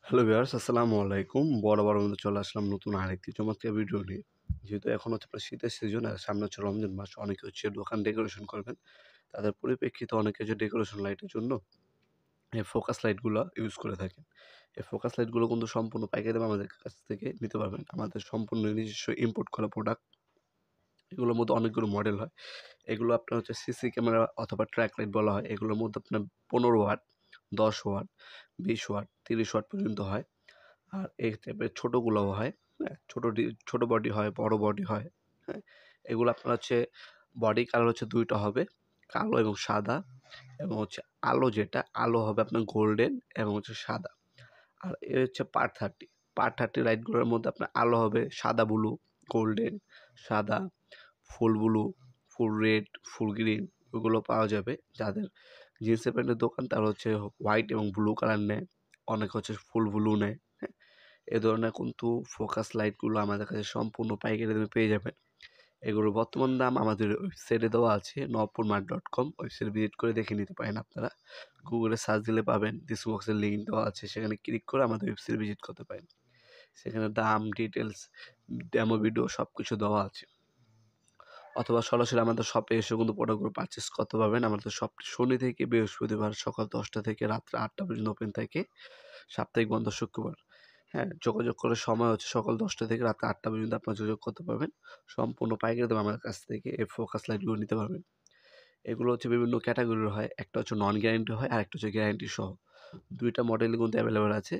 Hello viewers, আসসালামু আলাইকুম। বরাবরের মতো চলে আসলাম নতুন আরেকটি চমৎকার ভিডিও নিয়ে। যেহেতু এখন হচ্ছে আপনার শীতের সিজন আর সামনে হচ্ছে রমজান মাস, অনেকে হচ্ছে দোকান ডেকোরেশন করবেন। তাদের পরিপ্রেক্ষিতে অনেকে যে ডেকোরেশন লাইটের জন্য এই ফোকাস লাইটগুলা ইউজ করে থাকেন। এই ফোকাস লাইটগুলো কিন্তু সম্পূর্ণ পাইকারি দামে আমাদের কাছ থেকে নিতে পারবেন। আমাদের সম্পূর্ণ নিজস্ব ইম্পোর্ট করা প্রোডাক্ট। এগুলোর মধ্যে অনেকগুলো মডেল হয়। এগুলো আপনার হচ্ছে সিসি ক্যামেরা অথবা ট্র্যাক লাইট বলা হয়। এগুলোর মধ্যে আপনার 15 ওয়াট, 10 ওয়াট, 20 ওয়াট, 30 ওয়াট পর্যন্ত হয়। আর এই টাইপের ছোটগুলোও হয়, হ্যাঁ? ছোট বডি হয়, বড় বডি হয়, হ্যাঁ? এগুলো আপনার হচ্ছে বডি কালার হচ্ছে ২ টা হবে, কালো এবং সাদা, এবং হচ্ছে আলো হবে আপনার গোল্ডেন এবং হচ্ছে সাদা। আর এ হচ্ছে পার 30। পার 30 লাইটগুলোর মধ্যে আপনার আলো হবে সাদা ব্লু, গোল্ডেন, সাদা, ফুল ব্লু, ফুল রেড, ফুল গ্রিন, ওগুলো পাওয়া যাবে। যাদের জিন্সের প্যান্টের দোকান তারা হচ্ছে হোয়াইট এবং ব্লু কালার নেয়, অনেকে হচ্ছে ফুল ব্লু নেয়, হ্যাঁ? এ ধরনের কিন্তু ফোকাস লাইটগুলো আমাদের কাছে সম্পূর্ণ পাইকারি দামে পেয়ে যাবেন। এগুলোর বর্তমান দাম আমাদের ওয়েবসাইটে দেওয়া আছে nopurmart.com, ওয়েবসাইট ভিজিট করে দেখে নিতে পারেন আপনারা। গুগলে সার্চ দিলে পাবেন, ডিসক্রিপশনে লিঙ্ক দেওয়া আছে, সেখানে ক্লিক করে আমাদের ওয়েবসাইট ভিজিট করতে পারেন। সেখানে দাম, ডিটেইলস, ডেমো ভিডিও সবকিছু দেওয়া আছে। অথবা সরাসরি আমাদের শপে এসেও কিন্তু প্রোডাক্টগুলো পারচেজ করতে পারবেন। আমাদের শপটি শনি থেকে বৃহস্পতিবার সকাল ১০টা থেকে রাত্রে ৮টা পর্যন্ত ওপেন থাকে। সাপ্তাহিক বন্ধ শুক্রবার। হ্যাঁ? যোগাযোগ করার সময় হচ্ছে সকাল ১০টা থেকে রাত ৮টা পর্যন্ত আপনারা যোগাযোগ করতে পারবেন। সম্পূর্ণ পাইকারি দামে আমাদের কাছ থেকে এই ফোকাস লাইটগুলো নিতে পারবেন। এগুলো হচ্ছে বিভিন্ন ক্যাটেগরির হয়। একটা হচ্ছে নন গ্যারান্টি হয়, আরেকটা হচ্ছে গ্যারান্টি সহ। ২ টা মডেলই কিন্তু এভেইলেবল আছে।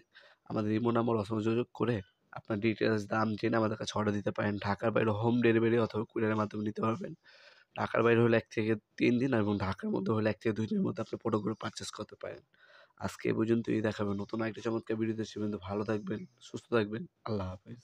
আমাদের ইমো নাম্বার অথবা যোগাযোগ করে আপনার ডিটেইলস, দাম জেনে আমাদের কাছে অর্ডার দিতে পারেন। ঢাকার বাইরে হোম ডেলিভারি অথবা কুরিয়ারের মাধ্যমে নিতে পারবেন। ঢাকার বাইরে হলে ১ থেকে ৩ দিন, এবং ঢাকার মধ্যে হলে ১ থেকে ২ দিনের মধ্যে আপনি প্রোডাক্টগুলো পারচেজ করতে পারেন। আজকে এ পর্যন্তই। দেখা হবে নতুন আরেকটা চমৎকার ভিডিওতে। সে পর্যন্ত ভালো থাকবেন, সুস্থ থাকবেন। আল্লাহ হাফেজ।